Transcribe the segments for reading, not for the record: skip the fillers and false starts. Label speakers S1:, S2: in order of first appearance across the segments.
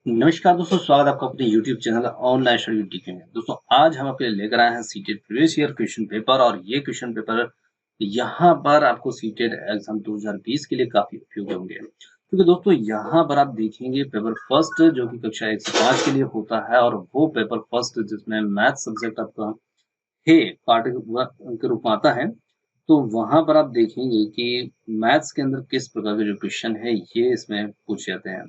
S1: नमस्कार दोस्तों, स्वागत है आपका अपने YouTube चैनल ऑनलाइन स्टडी टीके में। दोस्तों आज हम आपके लिए लेकर आए हैं CTET previous year question paper और ये क्वेश्चन पेपर यहाँ पर आपको सीटेट एग्जाम 2020 के लिए काफी उपयोगी होंगे, क्योंकि दोस्तों यहाँ पर आप देखेंगे पेपर फर्स्ट जो कि कक्षा 1 से 5 के लिए होता है और वो पेपर फर्स्ट जिसमें मैथ सब्जेक्ट आपका है पार्ट के रूप में आता है। तो वहां पर आप देखेंगे कि मैथ्स के अंदर किस प्रकार के जो क्वेश्चन है ये इसमें पूछे जाते हैं।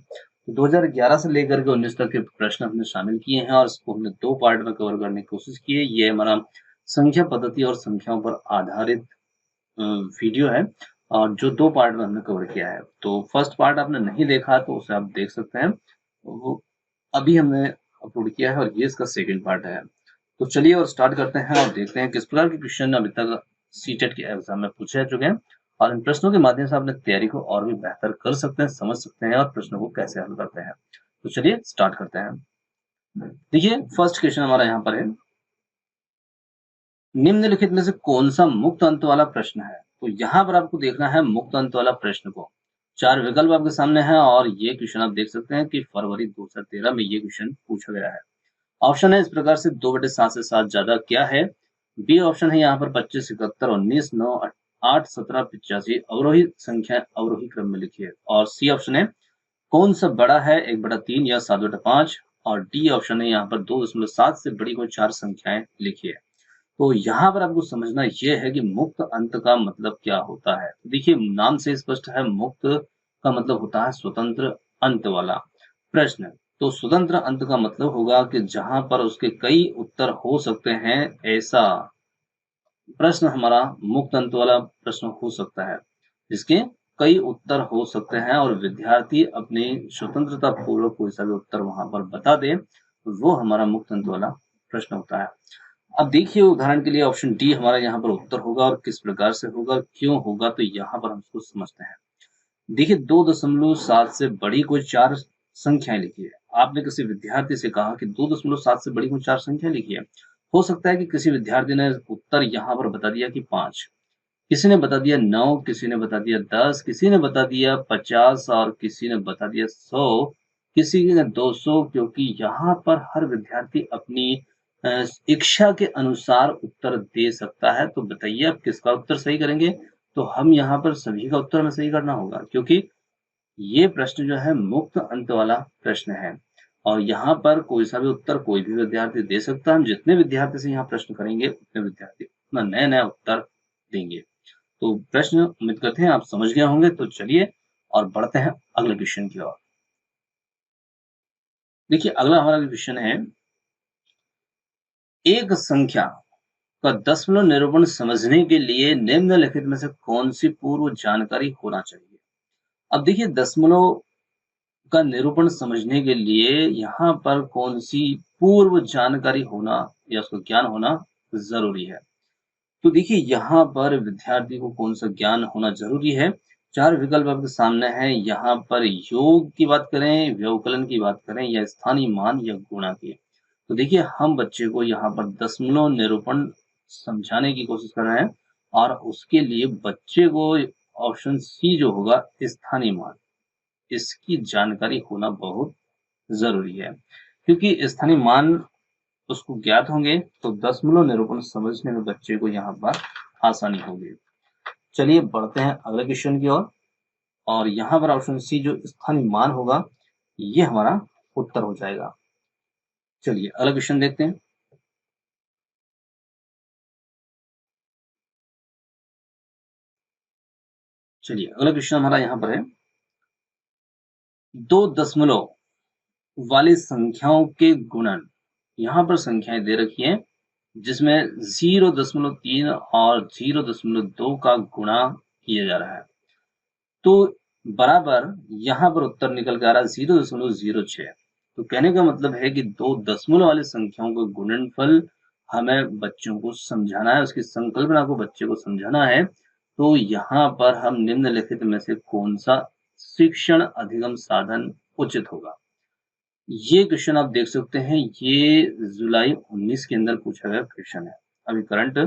S1: तो 2011 से लेकर के 19 तक के प्रश्न हमने शामिल किए हैं और इसको हमने दो पार्ट में कवर करने की कोशिश की है। ये हमारा संख्या पद्धति और संख्याओं पर आधारित वीडियो है और जो दो पार्ट में हमने कवर किया है। तो फर्स्ट पार्ट आपने नहीं देखा तो उसे आप देख सकते हैं, वो अभी हमने अपलोड किया है और ये इसका सेकंड पार्ट है। तो चलिए और स्टार्ट करते हैं और देखते हैं किस प्रकार के क्वेश्चन अभी तक सीटेट के एग्जाम में पूछे जा चुके हैं और इन प्रश्नों के माध्यम से अपने तैयारी को और भी बेहतर कर सकते हैं, समझ सकते हैं और प्रश्नों को कैसे हल करते हैं। तो चलिए स्टार्ट करते हैं। देखिए फर्स्ट क्वेश्चन हमारा यहाँ पर है, निम्नलिखित में से कौन सा मुक्त अंत वाला प्रश्न है। तो यहाँ पर आपको देखना है मुक्त अंत वाला प्रश्न को। चार विकल्प आपके सामने हैं और ये क्वेश्चन आप देख सकते हैं कि फरवरी 2013 में ये क्वेश्चन पूछा गया है। ऑप्शन है इस प्रकार से 2/7 से 7 ज्यादा क्या है। बी ऑप्शन है यहाँ पर 25, 71, 19, 9, 8, 17, 85 अवरोही संख्या अवरोही क्रम में लिखिए। और सी ऑप्शन है कौन सा बड़ा है 1/3 या 7/5। और डी ऑप्शन है यहाँ पर 2.7 से बड़ी कोई चार संख्याएं लिखिए। तो यहाँ पर आपको समझना यह है कि मुक्त अंत का मतलब क्या होता है। देखिए नाम से स्पष्ट है, मुक्त का मतलब होता है स्वतंत्र अंत वाला प्रश्न। तो स्वतंत्र अंत का मतलब होगा कि जहां पर उसके कई उत्तर हो सकते हैं, ऐसा प्रश्न हमारा मुक्त अंत वाला प्रश्न हो सकता है जिसके कई उत्तर हो सकते हैं और विद्यार्थी अपनी स्वतंत्रता पूर्वक कोई सा भी उत्तर वहां पर बता दे, वो हमारा मुक्त अंत वाला प्रश्न होता है। अब देखिए उदाहरण के लिए ऑप्शन डी हमारा यहाँ पर उत्तर होगा और किस प्रकार से होगा, क्यों होगा, तो यहाँ पर हम इसको समझते हैं। देखिए 2.7 से बड़ी कोई चार संख्याएं लिखी है। आपने किसी विद्यार्थी से कहा कि 2.7 से बड़ी कोई चार संख्या लिखी है। हो सकता है कि किसी विद्यार्थी ने उत्तर यहाँ पर बता दिया कि 5, किसी ने बता दिया 9, किसी ने बता दिया 10, किसी ने बता दिया 50 और किसी ने बता दिया 100, किसी ने 200, क्योंकि यहाँ पर हर विद्यार्थी अपनी इच्छा के अनुसार उत्तर दे सकता है। तो बताइए आप किसका उत्तर सही करेंगे। तो हम यहाँ पर सभी का उत्तर हमें सही करना होगा, क्योंकि ये प्रश्न जो है मुक्त अंत वाला प्रश्न है और यहाँ पर कोई सा भी उत्तर कोई भी विद्यार्थी दे सकता है। हम जितने विद्यार्थी से यहाँ प्रश्न करेंगे उतने विद्यार्थी अपना नया नया उत्तर देंगे। तो प्रश्न उम्मीद करते हैं आप समझ गए होंगे। तो चलिए और बढ़ते हैं अगले क्वेश्चन की ओर। देखिए अगला हमारा क्वेश्चन है, एक संख्या का दशमलव निरूपण समझने के लिए निम्नलिखित में से कौन सी पूर्व जानकारी होना चाहिए। अब देखिए दशमलव का निरूपण समझने के लिए यहाँ पर कौन सी पूर्व जानकारी होना या उसका ज्ञान होना जरूरी है। तो देखिए यहाँ पर विद्यार्थी को कौन सा ज्ञान होना जरूरी है। चार विकल्प आपके सामने हैं। यहाँ पर योग की बात करें, व्यवकलन की बात करें या स्थानीय मान या गुणा की। तो देखिए हम बच्चे को यहाँ पर दशमलव निरूपण समझाने की कोशिश कर रहे हैं और उसके लिए बच्चे को ऑप्शन सी जो होगा स्थानीय मान, इसकी जानकारी होना बहुत जरूरी है, क्योंकि स्थानीय मान उसको ज्ञात होंगे तो दशमलव निरूपण समझने में बच्चे को यहाँ पर आसानी होगी। चलिए बढ़ते हैं अगले क्वेश्चन की ओर और यहाँ पर ऑप्शन सी जो स्थानीय मान होगा ये हमारा उत्तर हो जाएगा। चलिए अगला क्वेश्चन देखते हैं। चलिए अगला क्वेश्चन हमारा यहाँ पर है, दो दशमलव वाली संख्याओं के गुणन। यहाँ पर संख्याएं दे रखी हैं जिसमें 0.3 और 0.2 का गुणा किया जा रहा है। तो बराबर यहाँ पर उत्तर निकल के आ रहा है 0.06। तो कहने का मतलब है कि दो दशमलव वाली संख्याओं का गुणनफल हमें बच्चों को समझाना है, उसकी संकल्पना को बच्चे को समझाना है। तो यहाँ पर हम निम्नलिखित में से कौन सा शिक्षण अधिगम साधन उचित होगा। ये क्वेश्चन आप देख सकते हैं, ये जुलाई 19 के अंदर पूछा गया क्वेश्चन है। अभी करंट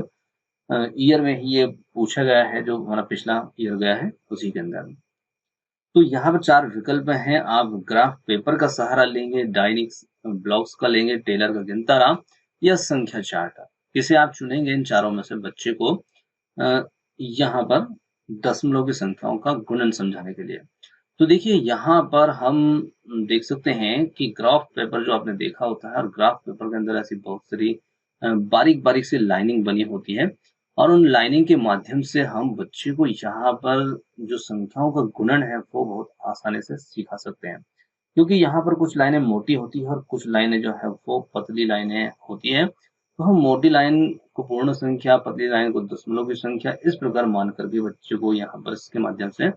S1: ईयर में ही ये पूछा गया है, जो हमारा पिछला ईयर गया है उसी के अंदर। तो यहाँ पर 4 विकल्प हैं, आप ग्राफ पेपर का सहारा लेंगे, डायनिक्स ब्लॉक्स का लेंगे, टेलर का गिनतारा या संख्या चार्ट। किसे आप चुनेंगे इन चारों में से बच्चे को यहाँ पर दशमलव की संख्याओं का गुणन समझाने के लिए। तो देखिए यहाँ पर हम देख सकते हैं कि ग्राफ पेपर जो आपने देखा होता है और ग्राफ पेपर के अंदर ऐसी बहुत सारी बारीक-बारीक सी लाइनिंग बनी होती है और उन लाइनिंग के माध्यम से हम बच्चे को यहाँ पर जो संख्याओं का गुणन है वो बहुत आसानी से सिखा सकते हैं। क्योंकि यहाँ पर कुछ लाइनें मोटी होती है और कुछ लाइनें जो है वो पतली लाइनें होती हैं। तो हम मोटी लाइन को पूर्ण संख्या, पतली लाइन को दशमलव की संख्या इस प्रकार मान कर भी बच्चे को यहाँ पर इसके माध्यम से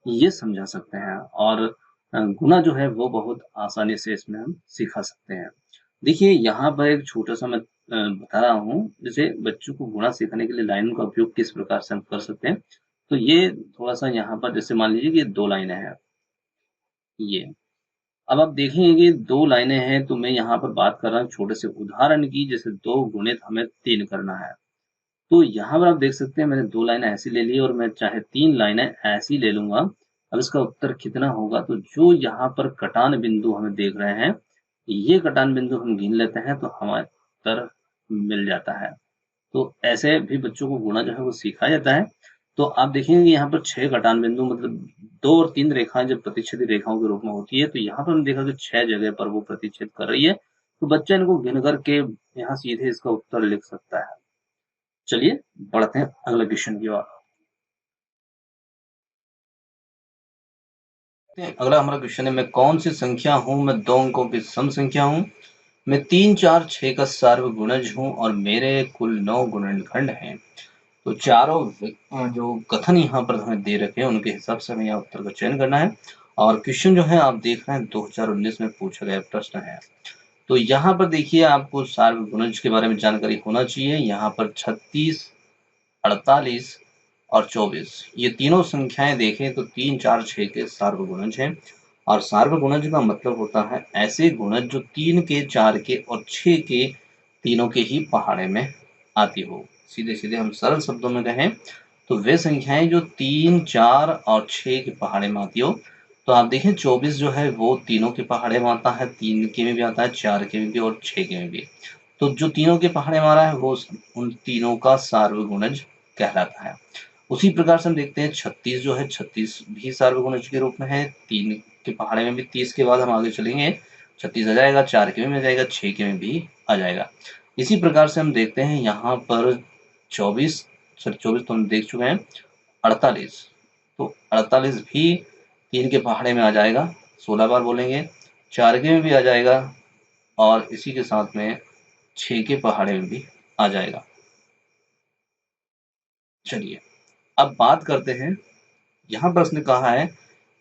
S1: ये समझा सकते हैं और गुणा जो है वो बहुत आसानी से इसमें हम सिखा सकते हैं। देखिए यहाँ पर एक छोटा-सा मैं बता रहा हूँ, जैसे बच्चों को गुणा सिखाने के लिए लाइनों का उपयोग किस प्रकार से हम कर सकते हैं। तो ये थोड़ा-सा यहाँ पर जैसे मान लीजिए कि 2 लाइनें हैं, ये। अब आप देखेंगे कि 2 लाइनें हैं तो मैं यहाँ पर बात कर रहा हूँ छोटे से उदाहरण की, जैसे 2 गुणित हमें 3 करना है। तो यहाँ पर आप देख सकते हैं मैंने 2 लाइनें ऐसी ले ली और मैं चाहे 3 लाइनें ऐसी ले लूँगा। अब इसका उत्तर कितना होगा? तो जो यहाँ पर कटान बिंदु हमें देख रहे हैं, ये कटान बिंदु हम गिन लेते हैं तो हमारा उत्तर मिल जाता है। तो ऐसे भी बच्चों को गुणा जो है वो सिखाया जाता है। तो आप देखेंगे यहाँ पर 6 कटान बिंदु मतलब 2 और 3 रेखाएँ जब प्रतिच्छेदी रेखाओं के रूप में होती है, तो यहाँ पर हमने देखा कि 6 जगह पर वो प्रतिच्छेद कर रही है। तो बच्चा इनको गिन कर के यहाँ सीधे इसका उत्तर लिख सकता है। चलिए बढ़ते हैं अगले क्वेश्चन की ओर। अगला हमारा क्वेश्चन है, मैं कौन सी संख्या हूँ? मैं 2 अंकों की सम संख्या हूँ। मैं 3, 4, 6 का सार्वगुणज हूँ और मेरे कुल 9 गुणनखंड हैं। तो चारों जो कथन यहाँ पर हमें दे रखे हैं उनके हिसाब से हमें यहाँ उत्तर का चयन करना है और क्वेश्चन जो है आप देख रहे हैं 2019 में पूछा गया प्रश्न है। तो यहाँ पर देखिए आपको सार्वगुणज के बारे में जानकारी होना चाहिए। यहाँ पर 36, 48 और 24 ये तीनों संख्याएं देखें तो 3, 4, 6 के सार्वगुणज हैं और सार्वगुणज का मतलब होता है ऐसे गुणज जो 3 के, 4 के और 6 के तीनों के ही पहाड़े में आती हो। सीधे-सीधे हम सरल शब्दों में कहें तो वे संख्याएं जो 3, 4 और 6 के पहाड़े में आती हो। तो आप देखें 24 जो है वो तीनों के पहाड़े में आता है, 3 के में भी आता है, 4 के में भी और 6 के में भी। तो जो तीनों के पहाड़े में आ रहा है वो उन तीनों का सार्वगुणज कहलाता है। उसी प्रकार से हम देखते हैं 36 जो है 36 भी सार्वगुणज के रूप में है। 3 के पहाड़े में भी 30 के बाद हम आगे चलेंगे 36 आ जाएगा, 4 के में आ जाएगा, 6 के में भी आ जाएगा। इसी प्रकार से हम देखते हैं यहाँ पर 24 तो हम देख चुके हैं। 48 तो 48 भी 3 के पहाड़े में आ जाएगा, 16 बार बोलेंगे, 4 के में भी आ जाएगा और इसी के साथ में 6 के पहाड़े में भी आ जाएगा। चलिए अब बात करते हैं, यहाँ पर उसने कहा है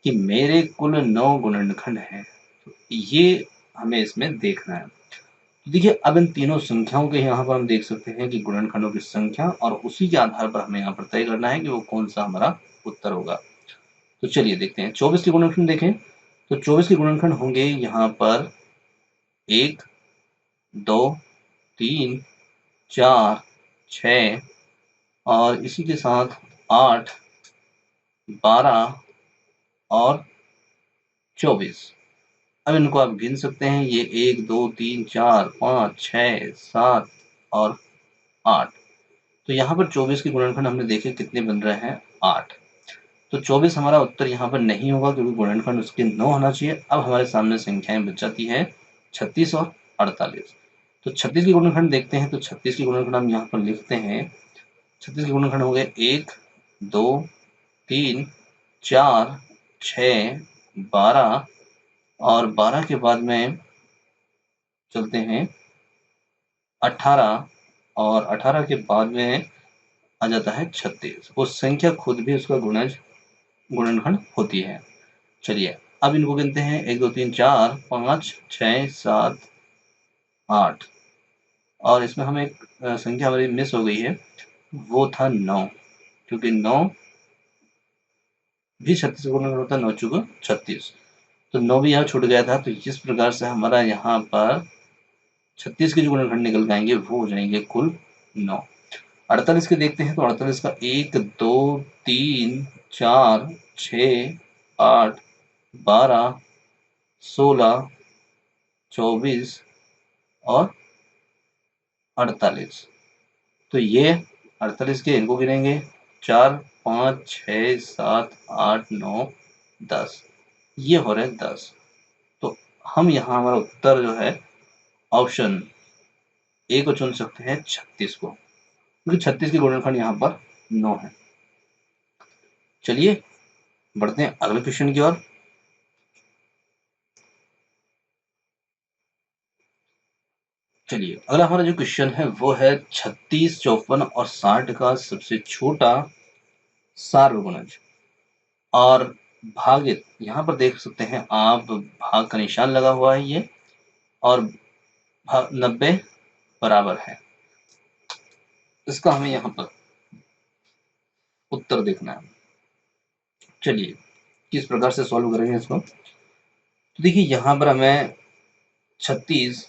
S1: कि मेरे कुल 9 गुणनखंड हैं। तो ये हमें इसमें देखना है। तो देखिए अब इन तीनों संख्याओं के यहाँ पर हम देख सकते हैं कि गुणनखंडों की संख्या और उसी के आधार पर हमें यहाँ पर तय करना है कि वो कौन सा हमारा उत्तर होगा। तो चलिए देखते हैं 24 के गुणनखंड देखें तो 24 के गुणनखंड होंगे यहाँ पर 1, 2, 3, 4, 6 और इसी के साथ 8, 12 और 24। अब इनको आप गिन सकते हैं, ये 1, 2, 3, 4, 5, 6, 7 और 8। तो यहाँ पर 24 के गुणनखंड हमने देखे कितने बन रहे हैं 8। तो 24 हमारा उत्तर यहाँ पर नहीं होगा क्योंकि गुणनखंड उसके 9 होना चाहिए। अब हमारे सामने संख्याएं बच जाती है 36 और 48। तो 36 के गुणनखंड देखते हैं तो 36 के गुणनखंड हम यहाँ पर लिखते हैं। 36 के गुणनखंड हो गए 1, 2, 3, 4, 6, 12 और 12 के बाद में चलते हैं 18 और 18 के बाद में आ जाता है 36। वो संख्या खुद भी उसका गुणनखंड होती है। चलिए अब इनको गिनते हैं 1, 2, 3, 4, 5, 6, 7, 8 और इसमें हमें एक संख्या हमारी मिस हो गई है, वो था 9 क्योंकि 9 भी 36 का गुणनखंड होता है, 9 चौको 36। तो 9 भी यहाँ छूट गया था। तो इस प्रकार से हमारा यहाँ पर 36 के जो गुणनखंड निकल के आएंगे वो हो जाएंगे कुल 9। 48 के देखते हैं तो 48 का 1, 2, 3, 4, 6, 8, 12, 16, 24 और 48। तो ये 48 के इनको गिनेंगे 4, 5, 6, 7, 8, 9, 10। ये हो रहे 10। तो हम यहाँ हमारा उत्तर जो है ऑप्शन ए को चुन सकते हैं 36 को, क्योंकि 36 के गुणनखंड यहाँ पर 9 है। चलिए बढ़ते हैं अगले क्वेश्चन की ओर। चलिए अगला हमारा जो क्वेश्चन है वो है 36, 54 और 60 का सबसे छोटा सार्वगुणज और भागित। यहाँ पर देख सकते हैं आप भाग का निशान लगा हुआ है ये, और 90 बराबर है। इसका हमें यहाँ पर उत्तर देखना है। चलिए किस प्रकार से सॉल्व करेंगे इसको। तो देखिए यहाँ पर हमें 36,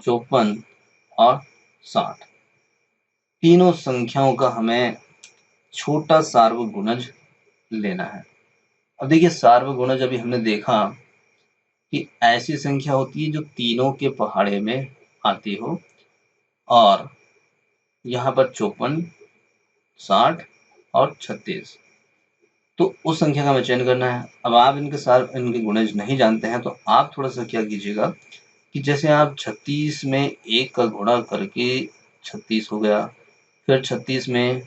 S1: 54 और 60 तीनों संख्याओं का हमें छोटा सार्वगुणज लेना है। अब देखिए सार्वगुणज अभी हमने देखा कि ऐसी संख्या होती है जो तीनों के पहाड़े में आती हो, और यहाँ पर 54, 60 और 36, तो उस संख्या का हमें चयन करना है। अब आप इनके गुणज नहीं जानते हैं, तो आप थोड़ा सा क्या कीजिएगा कि जैसे आप 36 में 1 का गुणा करके 36 हो गया, फिर 36 में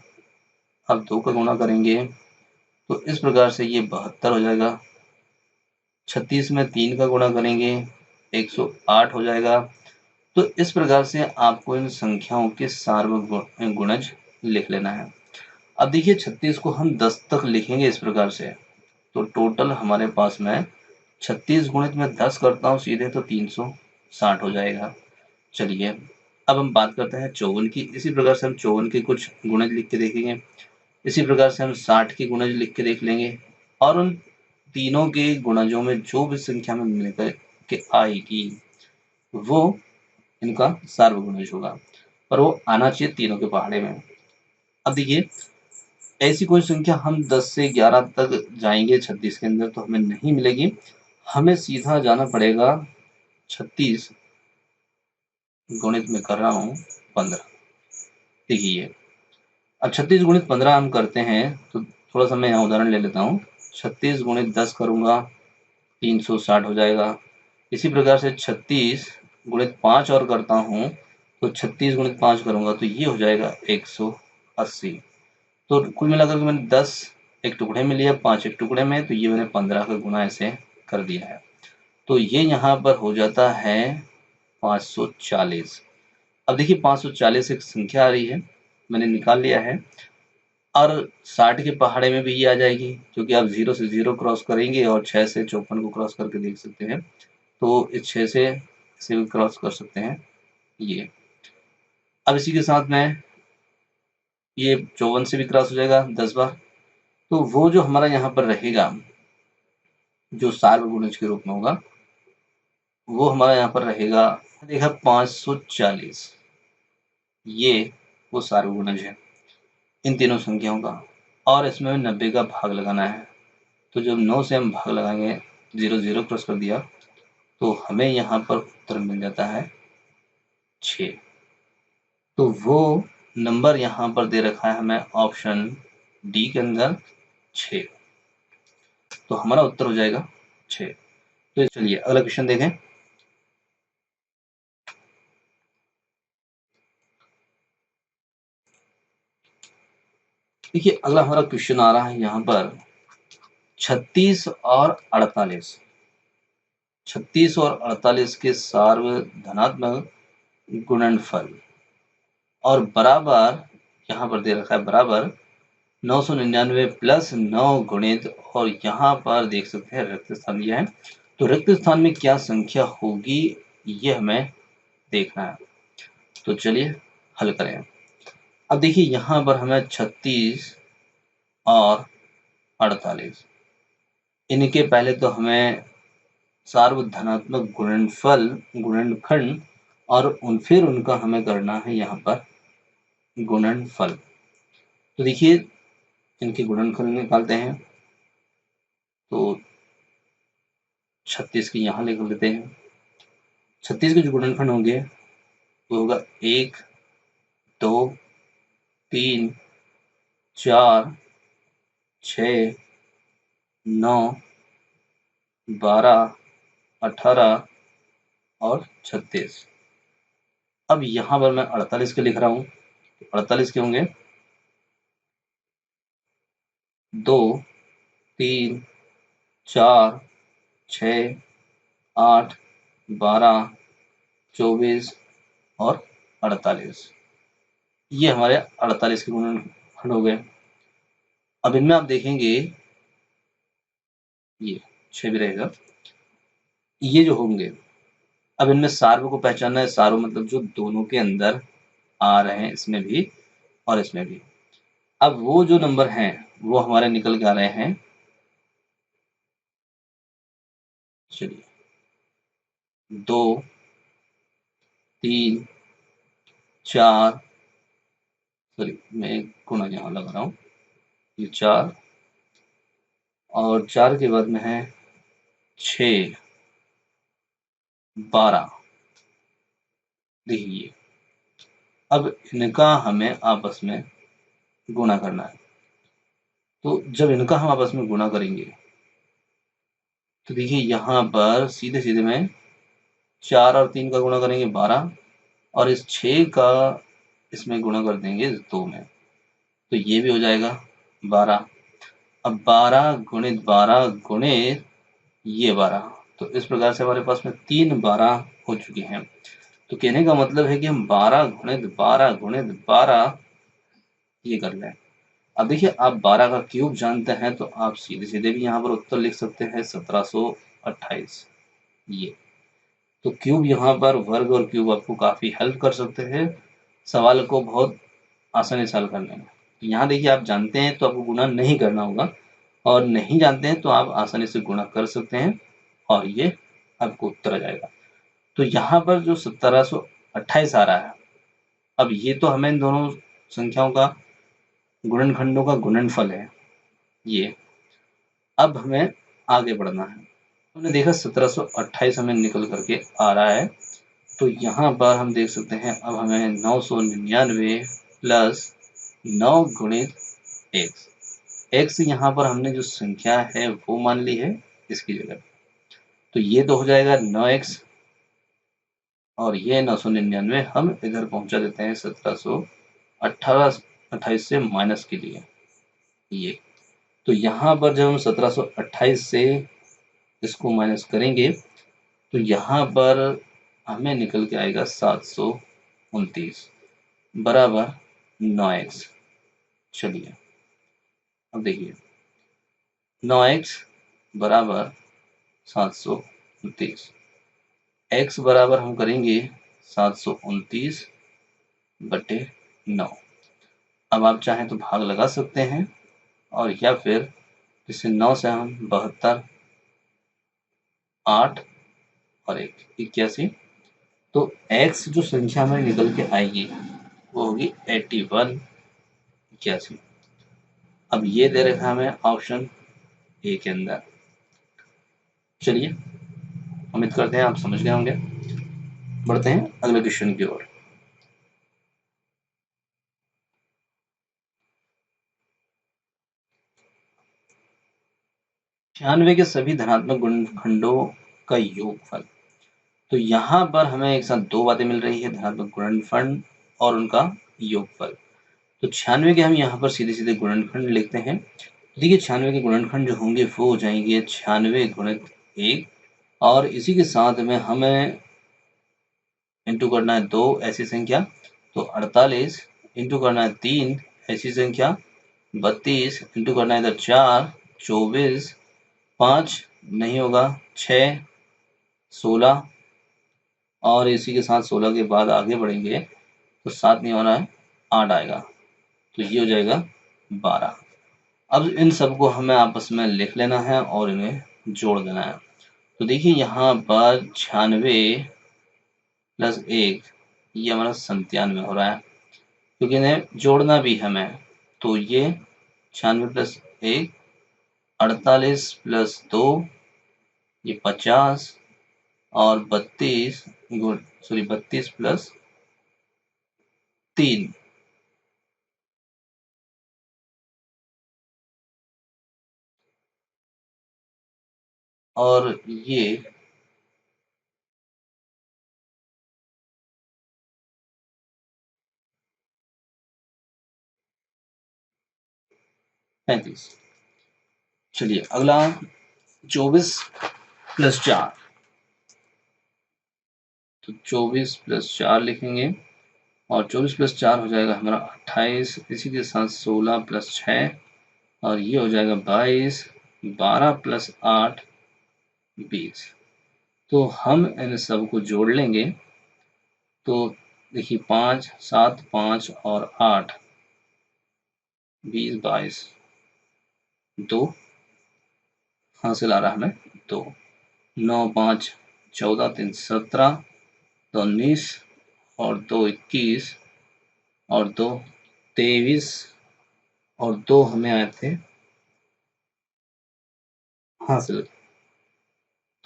S1: आप 2 का गुणा करेंगे तो इस प्रकार से ये 72 हो जाएगा। 36 में 3 का गुणा करेंगे 108 हो जाएगा। तो इस प्रकार से आपको इन संख्याओं के सार्वगुणज लिख लेना है। अब देखिए 36 को हम 10 तक लिखेंगे इस प्रकार से, तो टोटल हमारे पास में 36 गुणित में 10 करता हूँ सीधे तो 360 हो जाएगा। चलिए अब हम बात करते हैं 54 की। इसी प्रकार से हम 54 के कुछ गुणज लिख के देखेंगे। इसी प्रकार से हम 60 के गुणज लिख के देख लेंगे, और उन तीनों के गुणजों में जो भी संख्या में मिलकर के आएगी वो इनका सार्वगुणज होगा, पर वो आना चाहिए तीनों के पहाड़े में। अब देखिए ऐसी कोई संख्या हम 10 से 11 तक जाएंगे 36 के अंदर तो हमें नहीं मिलेगी। हमें सीधा जाना पड़ेगा 36 गुणित में कर रहा हूँ 15। देखिए अब 36 गुणित 15 हम करते हैं तो थोड़ा सा मैं यहाँ उदाहरण ले लेता हूँ। 36 गुणित 10 करूंगा 360 हो जाएगा। इसी प्रकार से 36 गुणित 5 और करता हूँ तो 36 गुणित 5 करूंगा तो ये हो जाएगा 180। तो कुल मिलाकर के मैंने 10 एक टुकड़े में लिया, 5 एक टुकड़े में, तो ये मैंने 15 का गुणा ऐसे कर दिया है। तो ये यहाँ पर हो जाता है 540। अब देखिए 540 एक संख्या आ रही है, मैंने निकाल लिया है, और 60 के पहाड़े में भी ये आ जाएगी, क्योंकि आप 0 से 0 क्रॉस करेंगे और 6 से 54 को क्रॉस करके देख सकते हैं। तो इस 6 से भी क्रॉस कर सकते हैं ये। अब इसी के साथ में ये 54 से भी क्रॉस हो जाएगा 10 बार। तो वो जो हमारा यहाँ पर रहेगा जो सार्वगुणज के रूप में होगा वो हमारा यहाँ पर रहेगा, देखा 540, ये वो सार्वगुणज है इन तीनों संख्याओं का, और इसमें 90 का भाग लगाना है। तो जब 9 से हम भाग लगाएंगे 0 0 क्रॉस कर दिया तो हमें यहाँ पर उत्तर मिल जाता है 6। तो वो नंबर यहाँ पर दे रखा है हमें ऑप्शन डी के अंदर 6, तो हमारा उत्तर हो जाएगा 6। तो चलिए अगला क्वेश्चन देखें। देखिए अगला हमारा क्वेश्चन आ रहा है यहाँ पर 36 और 48। 36 और 48 के सार्वधनात्मक गुणनफल और बराबर, यहाँ पर दे रखा है बराबर 999 प्लस 9 गुणित, और यहाँ पर देख सकते हैं रिक्त स्थान दिया है, तो रिक्त स्थान में क्या संख्या होगी ये हमें देखना है। तो चलिए हल करें। अब देखिए यहाँ पर हमें 36 और 48 इनके पहले तो हमें सार्वधनात्मक गुणनफल गुणनखंड और फिर उनका हमें करना है यहाँ पर गुणनफल। तो देखिए इनके गुणनफल निकालते हैं। तो 36 की यहाँ लिख लेते हैं। 36 के जो गुणनखंड होंगे वो होगा 1, 2, 3, 4, 6, 9, 12, 18 और 36। अब यहाँ पर मैं 48 के लिख रहा हूँ। 48 के होंगे 2, 3, 4, 6, 8, 12, 24 और 48। ये हमारे 48 के गुणनखंड हो गए। अब इनमें आप देखेंगे ये 6 भी रहेगा। ये जो होंगे, अब इनमें सार्व को पहचानना है। सार्व मतलब जो दोनों के अंदर आ रहे हैं, इसमें भी और इसमें भी। अब वो जो नंबर हैं वो हमारे निकल के आ रहे हैं, चलिए 2, 3, 4, सॉरी मैं एक गुणा यहाँ लगा रहा हूँ, ये 4 और 4 के बाद में है 6, 12। देखिए अब इनका हमें आपस में गुणा करना है। तो जब इनका हम आपस में गुणा करेंगे तो देखिए यहाँ पर सीधे सीधे में 4 और 3 का गुणा करेंगे 12 और इस 6 का इसमें गुणा कर देंगे 2 में, तो ये भी हो जाएगा 12। अब 12 गुणित 12 गुणित ये 12, तो इस प्रकार से हमारे पास में 3 12 हो चुके हैं। तो कहने का मतलब है कि हम 12 गुणित 12 गुणित 12 ये कर लें। अब देखिए आप 12 का क्यूब जानते हैं तो आप सीधे सीधे भी यहाँ पर उत्तर लिख सकते हैं 1728। ये तो क्यूब यहाँ पर वर्ग और क्यूब आपको काफी हेल्प कर सकते हैं सवाल को बहुत आसानी से हल करने में। तो यहाँ देखिए आप जानते हैं तो आपको गुणा नहीं करना होगा और नहीं जानते हैं तो आप आसानी से गुणा कर सकते हैं और ये आपको उत्तर आ जाएगा। तो यहाँ पर जो 1728 आ रहा है, अब ये तो हमें इन दोनों संख्याओं का गुणनखंडों का गुणनफल है ये। अब हमें आगे बढ़ना है। हमने देखा 1728 हमें निकल करके आ रहा है, तो यहाँ पर हम देख सकते हैं अब हमें 999 प्लस 9 गुणित एक्स। एक्स यहाँ पर हमने जो संख्या है वो मान ली है इसकी जगह, तो ये तो हो जाएगा 9x और ये 999 हम इधर पहुंचा देते हैं 1728 से माइनस के लिए ये। तो यहाँ पर जब हम 1728 से इसको माइनस करेंगे तो यहाँ पर हमें निकल के आएगा 729 बराबर 9x। चलिए अब देखिए 9x बराबर 729, x बराबर हम करेंगे 729 बटे 9। अब आप चाहें तो भाग लगा सकते हैं और या फिर इसे 9 से हम 72, 8 और 1 81। तो x जो संख्या हमें निकल के आएगी वो होगी 81 81। अब ये दे रखा है हमें ऑप्शन ए के अंदर। चलिए उम्मीद करते हैं आप समझ गए होंगे। बढ़ते हैं अगले क्वेश्चन की ओर। छियानवे के सभी धनात्मक गुणनखंडों का योगफल। तो यहाँ पर हमें एक साथ दो बातें मिल रही है, धनात्मक गुणनफल और उनका योगफल। तो 96 के हम यहाँ पर सीधे सीधे गुणनखंड लिखते हैं। देखिए 96 के गुणनखंड जो होंगे वो हो जाएंगे 96 गुणित 1 और इसी के साथ में हमें इंटू करना है 2 ऐसी संख्या, तो 48 इंटू करना है 3 ऐसी संख्या, 32 इंटू करना है इधर 4, 24, 5 नहीं होगा 6, 16 और इसी के साथ 16 के बाद आगे बढ़ेंगे तो 7 नहीं होना है 8 आएगा, तो ये हो जाएगा 12। अब इन सबको हमें आपस में लिख लेना है और इन्हें जोड़ देना है। तो देखिए यहाँ पर 96 प्लस 1 ये हमारा 97 हो रहा है, क्योंकि इन्हें जोड़ना भी हमें, तो ये 96 प्लस 1 48 प्लस 2 ये 50 और 32 32 प्लस 3 और ये 35। चलिए अगला 24 प्लस 4, तो 24 प्लस 4 लिखेंगे और 24 प्लस 4 हो जाएगा हमारा 28, इसी के साथ 16 प्लस 6 और ये हो जाएगा 22, 12 प्लस 8 20। तो हम इन सब को जोड़ लेंगे तो देखिए 5 7 5 और 8 20 22 2 हासिल आ रहा हमें 2 9 5 14 3 17 2 19 और 2 21 और 2 23 और 2 हमें आए थे हासिल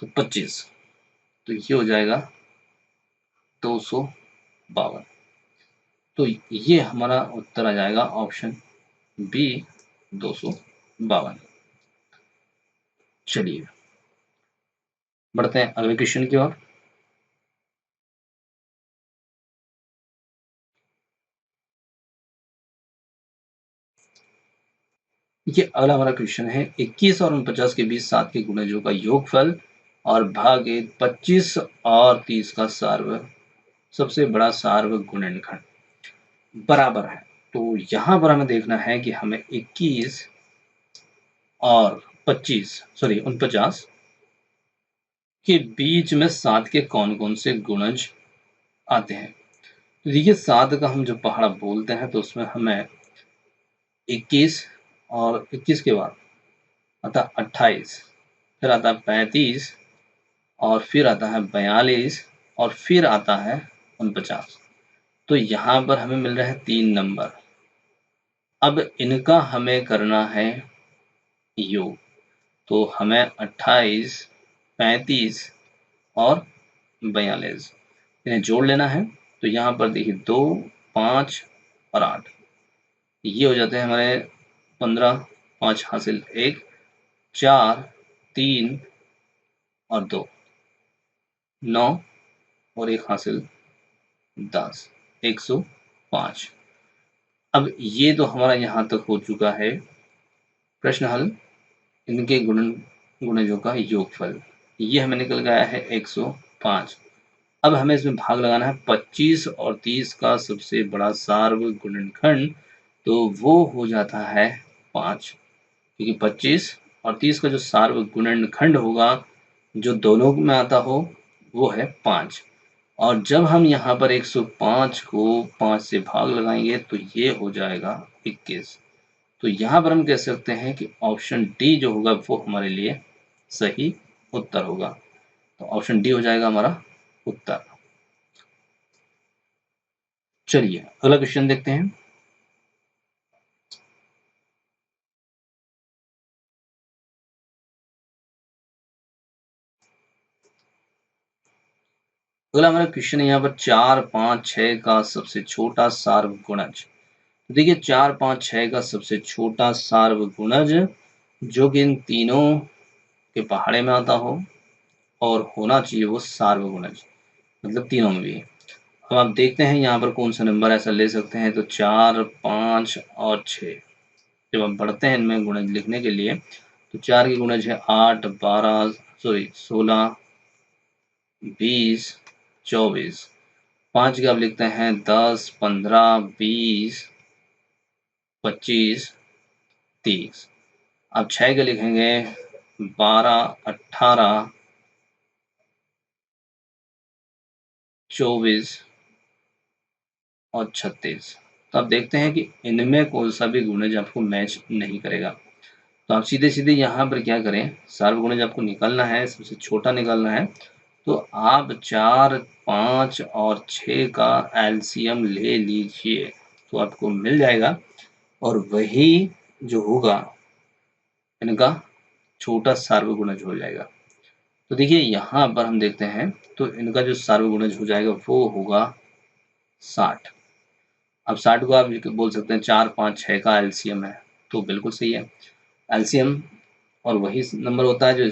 S1: तो 25। तो ये हो जाएगा 252। तो ये हमारा उत्तर आ जाएगा ऑप्शन बी 252। चलिए बढ़ते हैं अगले क्वेश्चन की ओर। ये अगला हमारा क्वेश्चन है 21 और 49 के बीच 7 के गुणजों का योगफल और भागे 25 और 30 का सार्व सबसे बड़ा सार्व गुणनखंड बराबर है। तो यहाँ पर हमें देखना है कि हमें 21 और 49 के बीच में 7 के कौन कौन से गुणज आते हैं। तो देखिए 7 का हम जब पहाड़ा बोलते हैं तो उसमें हमें 21 और 21 के बाद आता 28, फिर आता है 35 और फिर आता है 42 और फिर आता है 49। तो यहाँ पर हमें मिल रहा है 3 नंबर। अब इनका हमें करना है योग। तो हमें 28, 35 और 42 इन्हें जोड़ लेना है। तो यहाँ पर देखिए 2, 5 और 8 ये हो जाते हैं हमारे 15, 5 हासिल 1, 4, 3 और 2 9 और 1 हासिल 10 105। अब ये तो हमारा यहाँ तक हो चुका है प्रश्न हल। इनके गुणजों का योगफल ये हमें निकल गया है 105। अब हमें इसमें भाग लगाना है 25 और 30 का सबसे बड़ा सार्व गुणनखंड, तो वो हो जाता है 5, क्योंकि 25 और 30 का जो सार्व गुणनखंड होगा जो दोनों में आता हो वो है 5। और जब हम यहाँ पर 105 को 5 से भाग लगाएंगे तो ये हो जाएगा 21। तो यहाँ पर हम कह सकते हैं कि ऑप्शन डी जो होगा वो हमारे लिए सही उत्तर होगा। तो ऑप्शन डी हो जाएगा हमारा उत्तर। चलिए अगला क्वेश्चन देखते हैं। अगला हमारा क्वेश्चन है यहाँ पर 4 5 6 का सबसे छोटा सार्वगुणज। देखिए 4 5 6 का सबसे छोटा सार्वगुणज जो कि इन तीनों के पहाड़े में आता हो और होना चाहिए वो सार्वगुणज, मतलब तीनों में भी। अब आप देखते हैं यहाँ पर कौन सा नंबर ऐसा ले सकते हैं। तो 4 5 और 6 जब हम बढ़ते हैं इनमें गुणज लिखने के लिए तो 4 की गुणज है 8 12 16 20 24। 5 के आप लिखते हैं 10 15 20 25 30। अब 6 के लिखेंगे 12 18 24 और 36। तो आप देखते हैं कि इनमें कौन सा भी गुणज आपको मैच नहीं करेगा। तो आप सीधे सीधे यहाँ पर क्या करें, सार्वगुणज आपको निकालना है, सबसे छोटा निकालना है। तो आप 4 5 और 6 का एलसीएम ले लीजिए तो आपको मिल जाएगा और वही जो होगा इनका छोटा सार्वगुणज हो जाएगा। तो देखिए यहाँ पर हम देखते हैं तो इनका जो सार्वगुणज हो जाएगा वो होगा 60। अब 60 को आप बोल सकते हैं 4, 5, 6 का एलसीएम है, तो बिल्कुल सही है। एलसीएम और वही नंबर होता है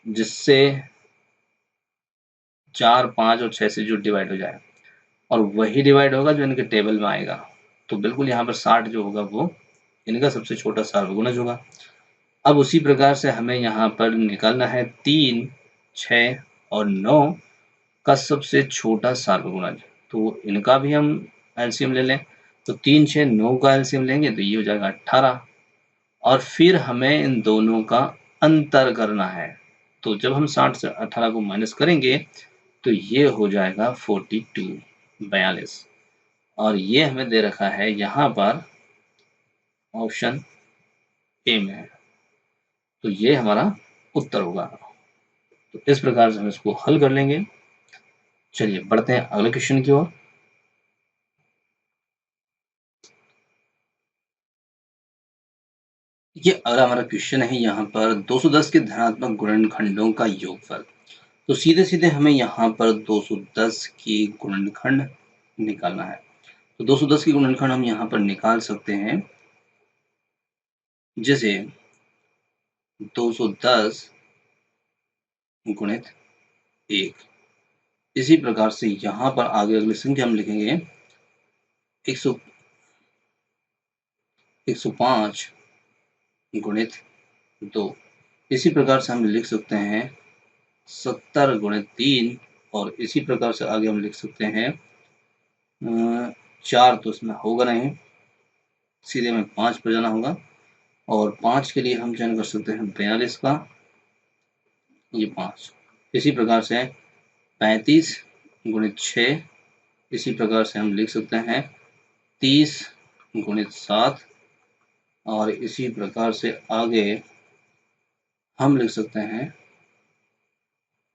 S1: जिससे 4, 5 और 6 से जो डिवाइड हो जाए, और वही डिवाइड होगा जो इनके टेबल में आएगा। तो बिल्कुल यहाँ पर 60 जो होगा वो इनका सबसे छोटा सार्वगुणज होगा। अब उसी प्रकार से हमें यहाँ पर निकालना है 3, 6 और 9 का सबसे छोटा सार्वगुणज। तो इनका भी हम एलसीएम ले लें, तो 3, 6, 9 का एलसीएम लेंगे तो ये हो जाएगा 18, और फिर हमें इन दोनों का अंतर करना है। तो जब हम 60 से 18 को माइनस करेंगे तो ये हो जाएगा 42, 42, और ये हमें दे रखा है यहाँ पर ऑप्शन ए में है। तो ये हमारा उत्तर होगा। तो इस प्रकार से हम इसको हल कर लेंगे। चलिए बढ़ते हैं अगले क्वेश्चन की ओर। ये अगला हमारा क्वेश्चन है यहाँ पर 210 के धनात्मक गुणनखंडों का योगफल। तो सीधे सीधे हमें यहाँ पर 210 की गुणनखंड निकालना है। तो 210 की गुणनखंड हम यहाँ पर निकाल सकते हैं, जैसे 210 गुणित 1। इसी प्रकार से यहाँ पर आगे अगली संख्या हम लिखेंगे 105 गुणित 2। इसी प्रकार से हम लिख सकते हैं 70 गुणित 3, और इसी प्रकार से आगे हम लिख सकते हैं 4 तो इसमें होगा नहीं, सीधे में 5 पर जाना होगा, और 5 के लिए हम चयन कर सकते हैं 42 का, ये 5। इसी प्रकार से 35 गुणित 6, इसी प्रकार से हम लिख सकते हैं 30 गुणित 7, और इसी प्रकार से आगे हम लिख सकते हैं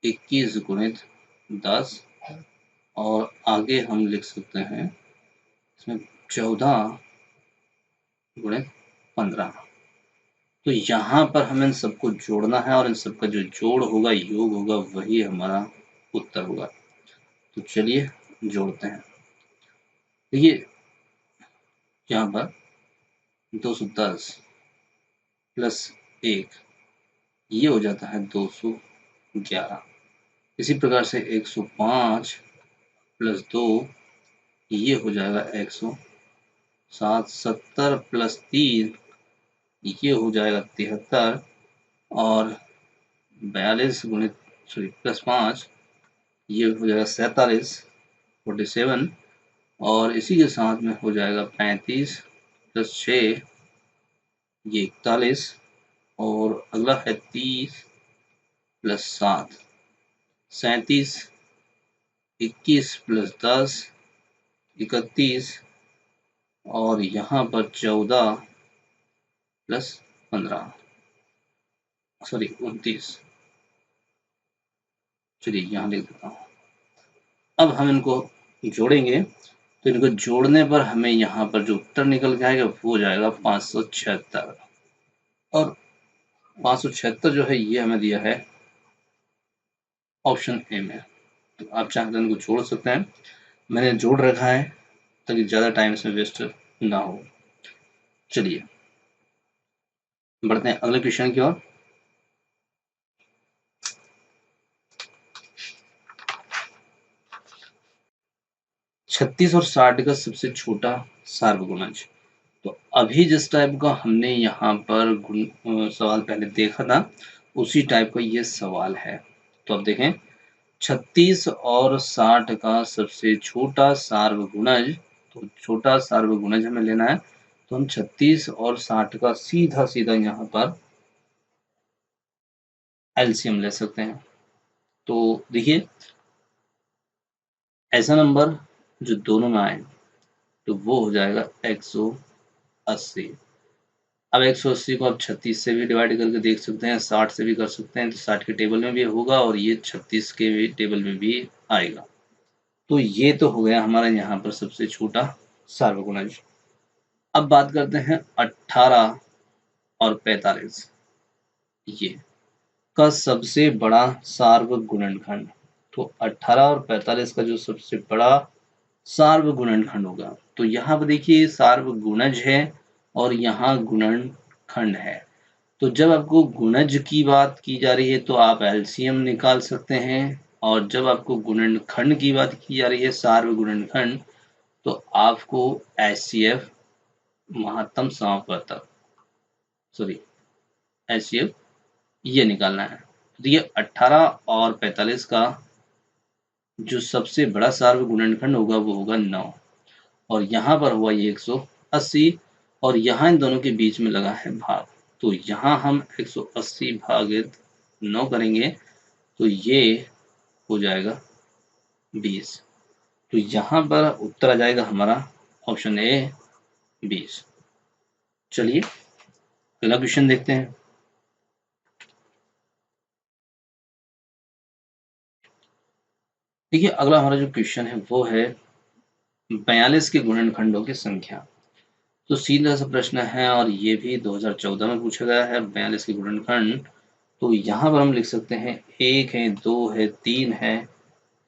S1: 21 गुणित 10, और आगे हम लिख सकते हैं इसमें 14 गुणित 15। तो यहाँ पर हमें इन सबको जोड़ना है, और इन सबका जो जोड़ होगा, योग होगा, वही हमारा उत्तर होगा। तो चलिए जोड़ते हैं। देखिए यहाँ पर 210 प्लस 1 ये हो जाता है 211। इसी प्रकार से 105 प्लस 2 ये हो जाएगा 107। 70 प्लस 3 ये हो जाएगा 73, और 42 गुणित प्लस 5 ये हो जाएगा 47, 47, और इसी के साथ में हो जाएगा 35 प्लस 6 ये 41, और अगला है 30 प्लस 7 37, 21 प्लस 10 31, और यहाँ पर 14 प्लस 15, सॉरी 29। चलिए यहाँ लिख देता हूँ। अब हम इनको जोड़ेंगे, तो इनको जोड़ने पर हमें यहाँ पर जो उत्तर निकल के आएगा वो हो जाएगा 576, और 576 जो है ये हमें दिया है ऑप्शन ए में। तो आप चाहें तो इनको जोड़ सकते हैं, मैंने जोड़ रखा है ताकि ज़्यादा टाइम इसमें वेस्ट ना हो। चलिए बढ़ते हैं अगले क्वेश्चन की ओर। छत्तीस और 60 का सबसे छोटा सार्वगुणज। तो अभी जिस टाइप का हमने यहाँ पर सवाल पहले देखा था, उसी टाइप का ये सवाल है। तो अब देखें 36 और 60 का सबसे छोटा सार्वगुणज। तो छोटा सार्वगुणज हमें लेना है, तो हम 36 और 60 का सीधा सीधा यहाँ पर एलसीएम ले सकते हैं। तो देखिए ऐसा नंबर जो दोनों में आए तो वो हो जाएगा 180। अब 180 को आप 36 से भी डिवाइड करके देख सकते हैं, 60 से भी कर सकते हैं, तो 60 के टेबल में भी होगा और ये 36 के भी टेबल में भी आएगा। तो ये तो हो गया हमारा यहाँ पर सबसे छोटा सार्वगुणज। अब बात करते हैं 18 और 45। ये का सबसे बड़ा सार्वगुणनखंड। तो 18 और 45 का जो सबसे बड़ा सार्वगुणनखंड होगा, तो यहाँ पर देखिए सार्वगुणज है और यहाँ गुणनखंड है। तो जब आपको गुणज की बात की जा रही है तो आप एलसीएम निकाल सकते हैं, और जब आपको गुणनखंड की बात की जा रही है सार्वगुणनखंड, तो आपको एचसीएफ महत्तम समापवर्तक, सॉरी एचसीएफ ये निकालना है। तो ये 18 और 45 का जो सबसे बड़ा सार्वगुणनखंड होगा वो होगा 9, और यहाँ पर हुआ ये 180, और यहाँ इन दोनों के बीच में लगा है भाग। तो यहाँ हम 180 भागित 9 करेंगे तो ये हो जाएगा 20। तो यहाँ पर उत्तर आ जाएगा हमारा ऑप्शन ए 20। चलिए अगला क्वेश्चन देखते हैं। देखिए अगला हमारा जो क्वेश्चन है वो है 42 के गुणनखंडों की संख्या। तो सीधा सा प्रश्न है, और ये भी 2014 में पूछा गया है 42 के गुणनखंड। तो यहाँ पर हम लिख सकते हैं 1 है, 2 है, 3 है,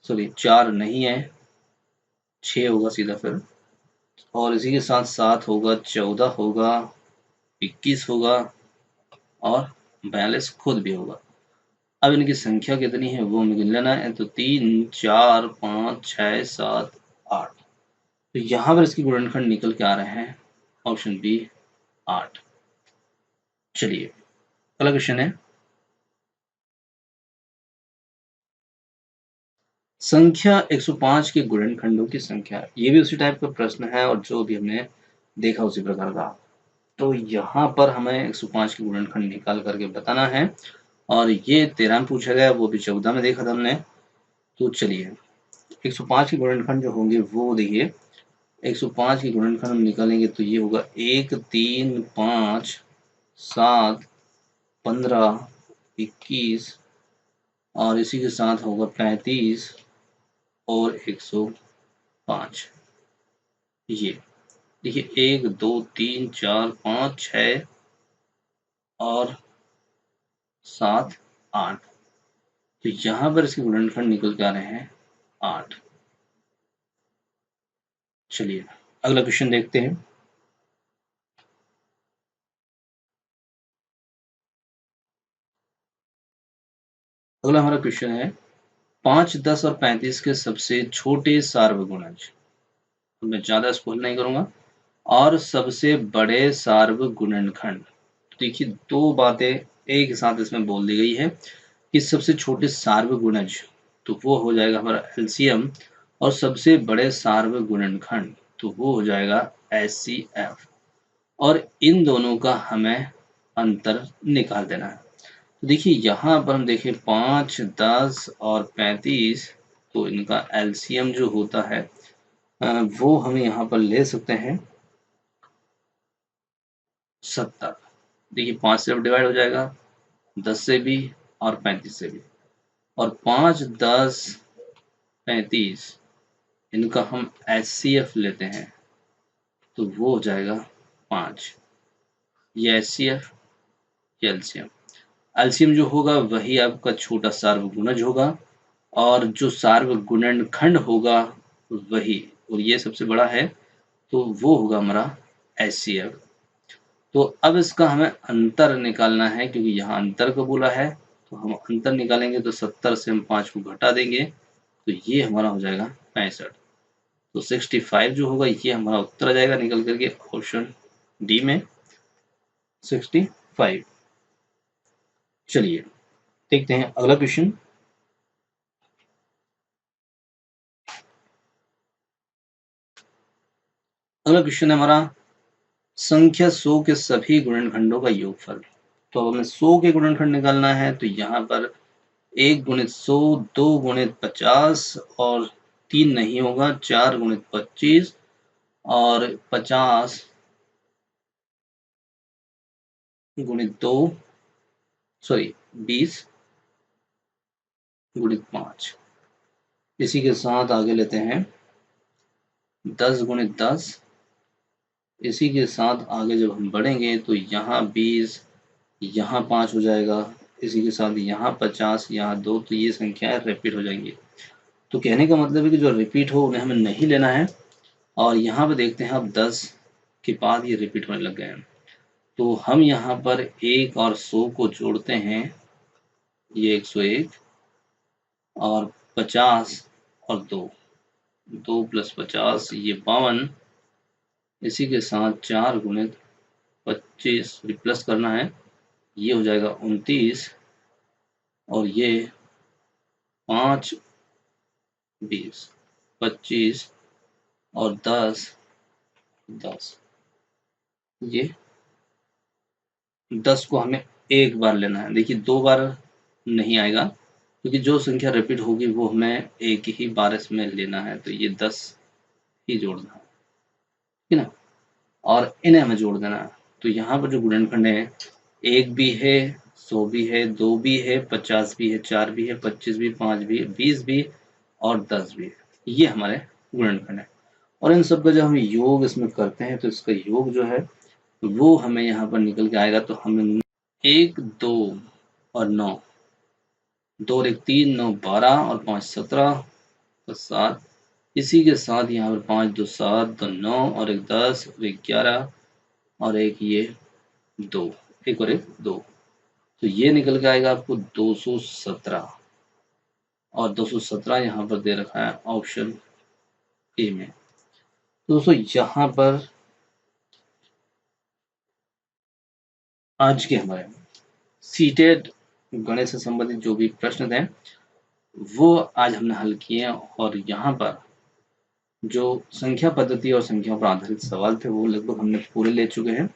S1: सॉरी 4 नहीं है, 6 होगा सीधा फिर, और इसी के साथ 7 होगा, 14 होगा, 21 होगा और 42 खुद भी होगा। अब इनकी संख्या कितनी है वो हमें गिन लेना है। तो 3, 4, 5, 6, 7, 8। तो यहाँ पर इसकी गुणनखंड निकल के आ रहे हैं ऑप्शन बी 8। चलिए अगला क्वेश्चन है संख्या 105 के गुणनखंडों की संख्या। ये भी उसी टाइप का प्रश्न है और जो भी हमने देखा उसी प्रकार का। तो यहाँ पर हमें 105 के गुणनखंड निकाल करके बताना है, और ये 13 में पूछा गया, वो भी 14 में देखा था हमने। तो चलिए 105 के गुणनखंड जो होंगे वो देखिए 105 के गुणनखंड हम निकालेंगे तो ये होगा 1, 3, 5, 7, 15, 21 और इसी के साथ होगा 35 और 105। ये देखिए 1, 2, 3, 4, 5, 6 और 7, 8। तो यहाँ पर इसके गुणनखंड निकल के आ रहे हैं 8। चलिए अगला क्वेश्चन देखते हैं। अगला हमारा क्वेश्चन है 5, 10 और 35 के सबसे छोटे सार्वगुणज। मैं ज्यादा स्पॉइल नहीं करूंगा। और सबसे बड़े सार्वगुणनखंड। देखिए दो बातें एक ही साथ इसमें बोल दी गई है कि सबसे छोटे सार्वगुणज, तो वो हो जाएगा हमारा एलसीएम, और सबसे बड़े सार्वगुणनखंड तो वो हो जाएगा एचसीएफ, और इन दोनों का हमें अंतर निकाल देना है। तो देखिए यहाँ पर हम देखें 5, 10 और 35, तो इनका एलसीएम जो होता है वो हम यहाँ पर ले सकते हैं 70। देखिए 5 से डिवाइड हो जाएगा, 10 से भी और 35 से भी, और 5, 10, 35 इनका हम एचसीएफ लेते हैं तो वो हो जाएगा 5। ये एचसीएफ, ये एलसीएम। एलसीएम जो होगा वही आपका छोटा सार्वगुणज होगा, और जो सार्वगुणनखंड होगा वही, और ये सबसे बड़ा है तो वो होगा हमारा एचसीएफ। तो अब इसका हमें अंतर निकालना है, क्योंकि यहाँ अंतर को बोला है, तो हम अंतर निकालेंगे तो 70 से हम 5 को घटा देंगे तो ये हमारा हो जाएगा 65। तो 65 जो होगा ये हमारा उत्तर आ जाएगा निकल करके ऑप्शन डी में 65। चलिए देखते हैं अगला क्वेश्चन। अगला क्वेश्चन है हमारा संख्या 100 के सभी गुणनखंडों का योगफल। तो अब हमें 100 के गुणनखंड निकालना है, तो यहाँ पर 1 गुणित 100, 2 गुणित 50 और 3 नहीं होगा, 4 गुणित 25 और 50 गुणित 2, सॉरी 20 गुणित 5। इसी के साथ आगे लेते हैं 10 गुणित 10। इसी के साथ आगे जब हम बढ़ेंगे तो यहाँ 20, यहाँ 5 हो जाएगा, इसी के साथ यहाँ 50, यहाँ 2, तो ये संख्याएं रिपीट हो जाएंगी। तो कहने का मतलब है कि जो रिपीट हो उन्हें हमें नहीं लेना है। और यहाँ पे देखते हैं अब 10 के बाद ये रिपीट होने लग गए हैं। तो हम यहाँ पर 1 और 100 को जोड़ते हैं, ये 101, और 50 और 2, 2 + 50 ये 52, इसी के साथ 4 गुणित 25 प्लस करना है, ये हो जाएगा 29, और ये 5, 20, 25 और 10, 10, ये 10 को हमें एक बार लेना है। देखिए 2 बार नहीं आएगा, क्योंकि जो संख्या रिपीट होगी वो हमें एक ही बार इसमें लेना है। तो ये 10 ही जोड़ना है, ठीक है ना, और इन्हें हमें जोड़ देना है। तो यहाँ पर जो गुणनखंड है, 1 भी है, 100 भी है, 2 भी है, 50 भी है, 4 भी है, 25 भी, 5 भी, 20 भी और 10 भी है। ये हमारे गुणनखंड है। और इन सब का जब हम योग इसमें करते हैं तो इसका योग जो है वो हमें यहाँ पर निकल के आएगा। तो हमें 1, 2 और 9, 2 और 1 3, 9 12 और 5 17 और 7, इसी के साथ यहाँ पर 5 2 7, 2 9 और 1 10 और 1 11 और एक ये 2, 1 और 1 2, तो ये निकल के आएगा आपको 217। और 217 यहाँ पर दे रखा है ऑप्शन ए में। तो दोस्तों यहाँ पर आज के हमारे सीटेड गणित से संबंधित जो भी प्रश्न थे वो आज हमने हल किए हैं। और यहाँ पर जो संख्या पद्धति और संख्याओं पर आधारित सवाल थे वो लगभग हमने पूरे ले चुके हैं।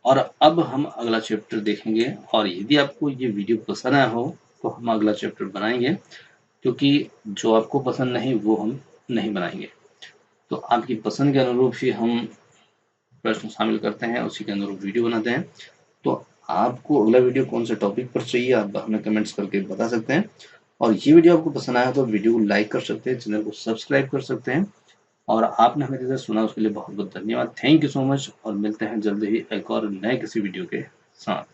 S1: और अब हम अगला चैप्टर देखेंगे। और यदि आपको ये वीडियो पसंद आया हो तो हम अगला चैप्टर बनाएंगे, क्योंकि जो आपको पसंद नहीं वो हम नहीं बनाएंगे। तो आपकी पसंद के अनुरूप ही हम प्रश्न शामिल करते हैं, उसी के अनुरूप वीडियो बनाते हैं। तो आपको अगला वीडियो कौन से टॉपिक पर चाहिए आप हमें कमेंट्स करके बता सकते हैं। और ये वीडियो आपको पसंद आया तो वीडियो को लाइक कर सकते हैं, चैनल को सब्सक्राइब कर सकते हैं। और आपने हमें जैसे सुना उसके लिए बहुत बहुत धन्यवाद। थैंक यू सो मच, और मिलते हैं जल्द ही एक और नए किसी वीडियो के साथ।